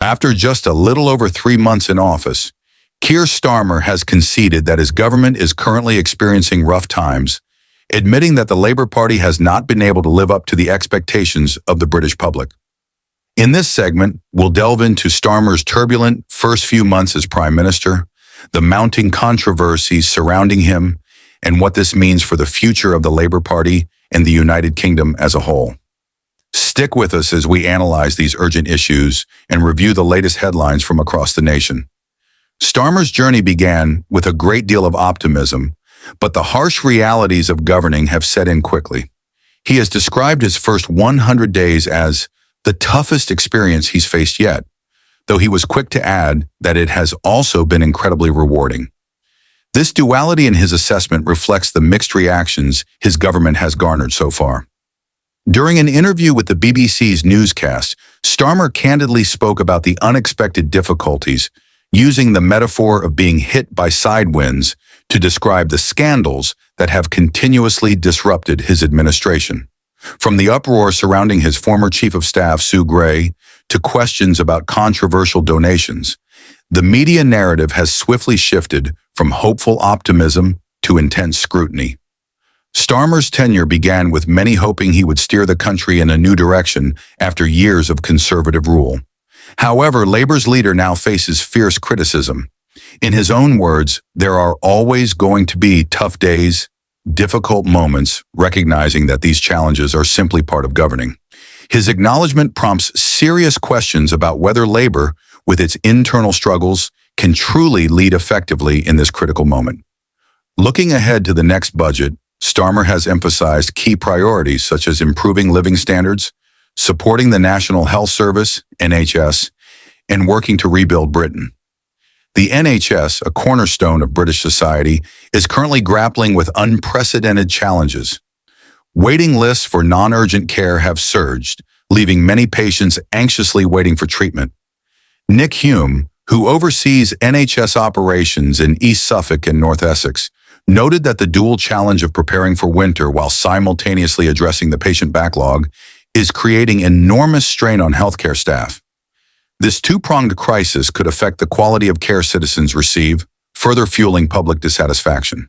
After just a little over 3 months in office, Keir Starmer has conceded that his government is currently experiencing rough times, admitting that the Labour Party has not been able to live up to the expectations of the British public. In this segment, we'll delve into Starmer's turbulent first few months as Prime Minister, the mounting controversies surrounding him, and what this means for the future of the Labour Party and the United Kingdom as a whole. Stick with us as we analyze these urgent issues and review the latest headlines from across the nation. Starmer's journey began with a great deal of optimism, but the harsh realities of governing have set in quickly. He has described his first 100 days as the toughest experience he's faced yet, though he was quick to add that it has also been incredibly rewarding. This duality in his assessment reflects the mixed reactions his government has garnered so far. During an interview with the BBC's newscast, Starmer candidly spoke about the unexpected difficulties, using the metaphor of being hit by side winds to describe the scandals that have continuously disrupted his administration. From the uproar surrounding his former Chief of Staff, Sue Gray, to questions about controversial donations, the media narrative has swiftly shifted from hopeful optimism to intense scrutiny. Starmer's tenure began with many hoping he would steer the country in a new direction after years of conservative rule. However, Labour's leader now faces fierce criticism. In his own words, there are always going to be tough days, difficult moments, recognizing that these challenges are simply part of governing. His acknowledgement prompts serious questions about whether Labour, with its internal struggles, can truly lead effectively in this critical moment. Looking ahead to the next budget, Starmer has emphasized key priorities such as improving living standards, supporting the National Health Service, NHS, and working to rebuild Britain. The NHS, a cornerstone of British society, is currently grappling with unprecedented challenges. Waiting lists for non-urgent care have surged, leaving many patients anxiously waiting for treatment. Nick Hume, who oversees NHS operations in East Suffolk and North Essex, noted that the dual challenge of preparing for winter while simultaneously addressing the patient backlog is creating enormous strain on healthcare staff. This two-pronged crisis could affect the quality of care citizens receive, further fueling public dissatisfaction.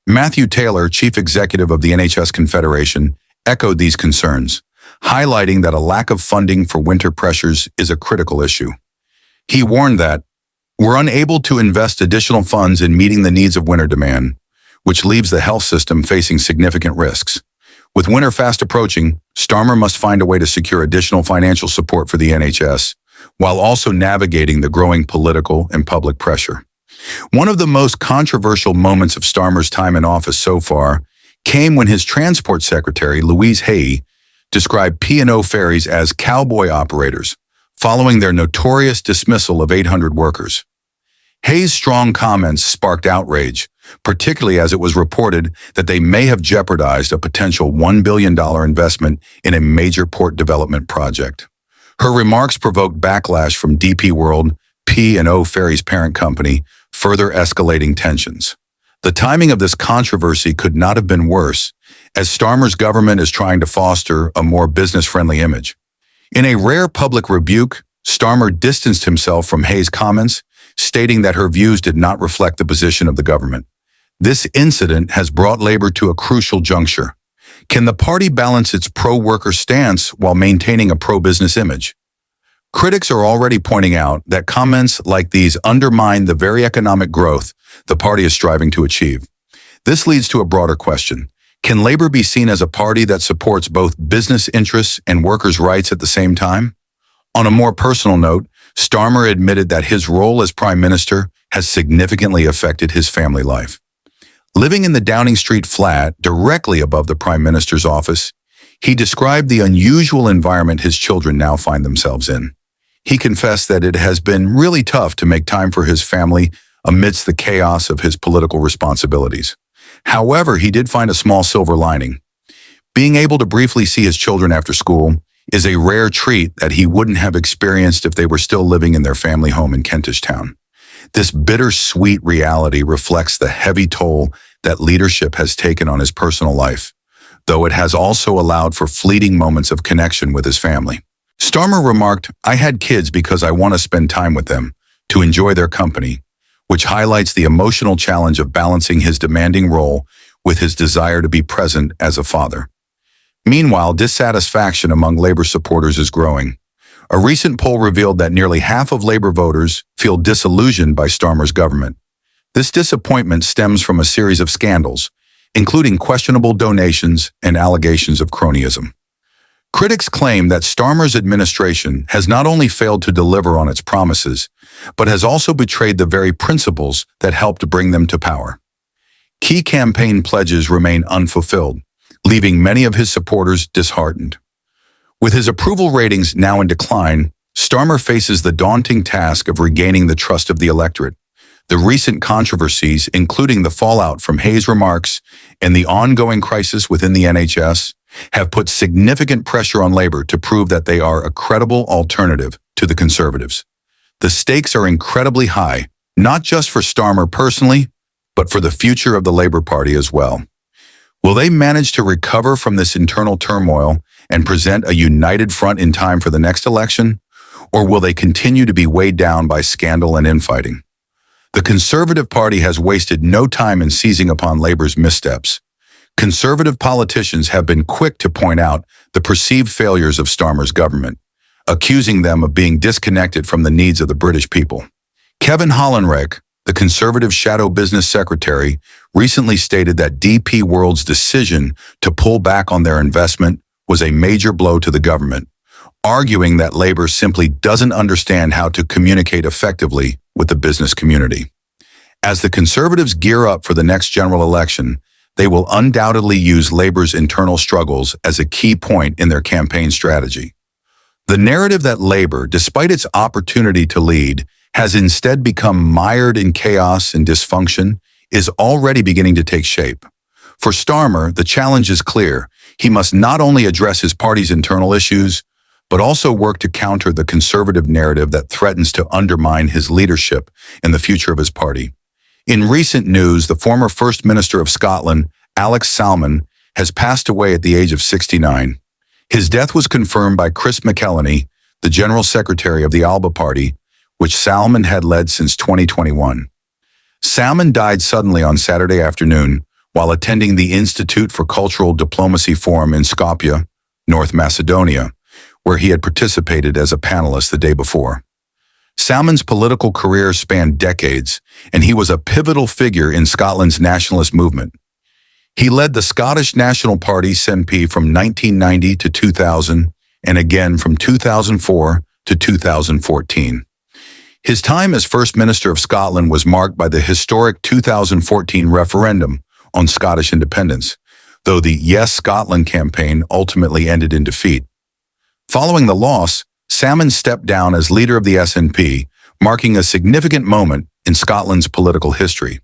Matthew Taylor, Chief Executive of the NHS Confederation, echoed these concerns, highlighting that a lack of funding for winter pressures is a critical issue. He warned that, "We're unable to invest additional funds in meeting the needs of winter demand, which leaves the health system facing significant risks. With winter fast approaching, Starmer must find a way to secure additional financial support for the NHS, while also navigating the growing political and public pressure." One of the most controversial moments of Starmer's time in office so far came when his Transport Secretary, Louise Hay, described P&O ferries as cowboy operators, following their notorious dismissal of 800 workers. Hay's strong comments sparked outrage, particularly as it was reported that they may have jeopardized a potential $1 billion investment in a major port development project. Her remarks provoked backlash from DP World, P&O Ferries' parent company, further escalating tensions. The timing of this controversy could not have been worse, as Starmer's government is trying to foster a more business-friendly image. In a rare public rebuke, Starmer distanced himself from Hay's comments, stating that her views did not reflect the position of the government. This incident has brought Labour to a crucial juncture. Can the party balance its pro-worker stance while maintaining a pro-business image? Critics are already pointing out that comments like these undermine the very economic growth the party is striving to achieve. This leads to a broader question. Can Labour be seen as a party that supports both business interests and workers' rights at the same time? On a more personal note, Starmer admitted that his role as Prime Minister has significantly affected his family life. Living in the Downing Street flat directly above the Prime Minister's office, he described the unusual environment his children now find themselves in. He confessed that it has been really tough to make time for his family amidst the chaos of his political responsibilities. However, he did find a small silver lining. Being able to briefly see his children after school is a rare treat that he wouldn't have experienced if they were still living in their family home in Kentish Town. This bittersweet reality reflects the heavy toll that leadership has taken on his personal life, though it has also allowed for fleeting moments of connection with his family. Starmer remarked, "I had kids because I want to spend time with them, to enjoy their company," which highlights the emotional challenge of balancing his demanding role with his desire to be present as a father. Meanwhile, dissatisfaction among Labor supporters is growing. A recent poll revealed that nearly half of Labor voters feel disillusioned by Starmer's government. This disappointment stems from a series of scandals, including questionable donations and allegations of cronyism. Critics claim that Starmer's administration has not only failed to deliver on its promises, but has also betrayed the very principles that helped bring them to power. Key campaign pledges remain unfulfilled, leaving many of his supporters disheartened. With his approval ratings now in decline, Starmer faces the daunting task of regaining the trust of the electorate. The recent controversies, including the fallout from Hayes' remarks and the ongoing crisis within the NHS, have put significant pressure on Labor to prove that they are a credible alternative to the Conservatives. The stakes are incredibly high, not just for Starmer personally, but for the future of the Labor Party as well. Will they manage to recover from this internal turmoil and present a united front in time for the next election? Or will they continue to be weighed down by scandal and infighting? The Conservative Party has wasted no time in seizing upon Labor's missteps. Conservative politicians have been quick to point out the perceived failures of Starmer's government, accusing them of being disconnected from the needs of the British people. Kevin Hollenreich, the Conservative shadow business secretary, recently stated that DP World's decision to pull back on their investment was a major blow to the government, arguing that Labor simply doesn't understand how to communicate effectively with the business community. As the Conservatives gear up for the next general election, they will undoubtedly use Labor's internal struggles as a key point in their campaign strategy. The narrative that Labor, despite its opportunity to lead, has instead become mired in chaos and dysfunction is already beginning to take shape. For Starmer, the challenge is clear. He must not only address his party's internal issues, but also work to counter the Conservative narrative that threatens to undermine his leadership and the future of his party. In recent news, the former First Minister of Scotland, Alex Salmond, has passed away at the age of 69. His death was confirmed by Chris McElhenney, the General Secretary of the Alba Party, which Salmond had led since 2021. Salmond died suddenly on Saturday afternoon while attending the Institute for Cultural Diplomacy Forum in Skopje, North Macedonia, where he had participated as a panelist the day before. Salmond's political career spanned decades, and he was a pivotal figure in Scotland's nationalist movement. He led the Scottish National Party SNP from 1990 to 2000, and again from 2004 to 2014. His time as First Minister of Scotland was marked by the historic 2014 referendum on Scottish independence, though the Yes Scotland campaign ultimately ended in defeat. Following the loss, Salmond stepped down as leader of the SNP, marking a significant moment in Scotland's political history.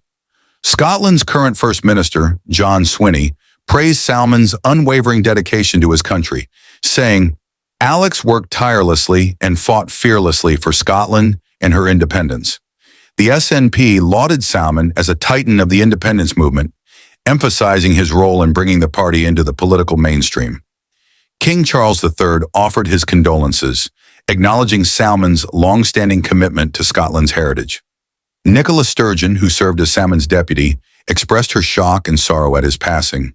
Scotland's current First Minister, John Swinney, praised Salmond's unwavering dedication to his country, saying, "Alex worked tirelessly and fought fearlessly for Scotland and her independence." The SNP lauded Salmond as a titan of the independence movement, emphasizing his role in bringing the party into the political mainstream. King Charles III offered his condolences, acknowledging Salmond's long-standing commitment to Scotland's heritage. Nicola Sturgeon, who served as Salmond's deputy, expressed her shock and sorrow at his passing,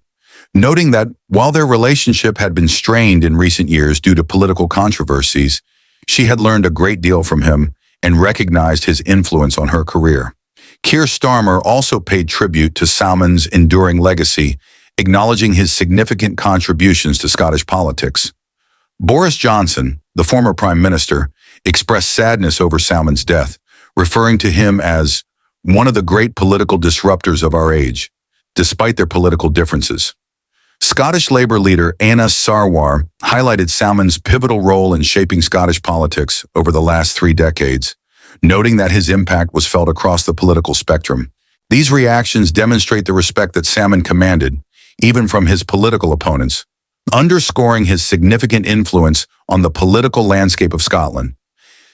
noting that while their relationship had been strained in recent years due to political controversies, she had learned a great deal from him and recognized his influence on her career. Keir Starmer also paid tribute to Salmond's enduring legacy, acknowledging his significant contributions to Scottish politics. Boris Johnson, the former Prime Minister, expressed sadness over Salmond's death, referring to him as one of the great political disruptors of our age, despite their political differences. Scottish Labour leader Anna Sarwar highlighted Salmond's pivotal role in shaping Scottish politics over the last 3 decades, noting that his impact was felt across the political spectrum. These reactions demonstrate the respect that Salmond commanded, even from his political opponents, underscoring his significant influence on the political landscape of Scotland.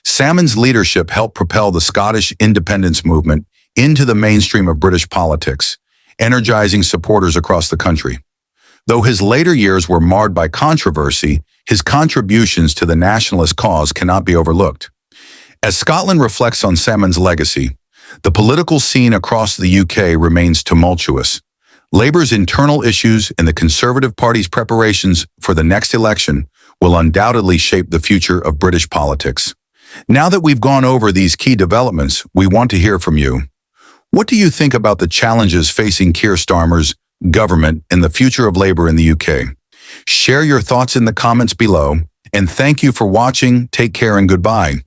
Salmond's leadership helped propel the Scottish independence movement into the mainstream of British politics, energizing supporters across the country. Though his later years were marred by controversy, his contributions to the nationalist cause cannot be overlooked. As Scotland reflects on Salmond's legacy, the political scene across the UK remains tumultuous. Labour's internal issues and the Conservative Party's preparations for the next election will undoubtedly shape the future of British politics. Now that we've gone over these key developments, we want to hear from you. What do you think about the challenges facing Keir Starmer's government and the future of Labour in the UK? Share your thoughts in the comments below, and thank you for watching. Take care and goodbye.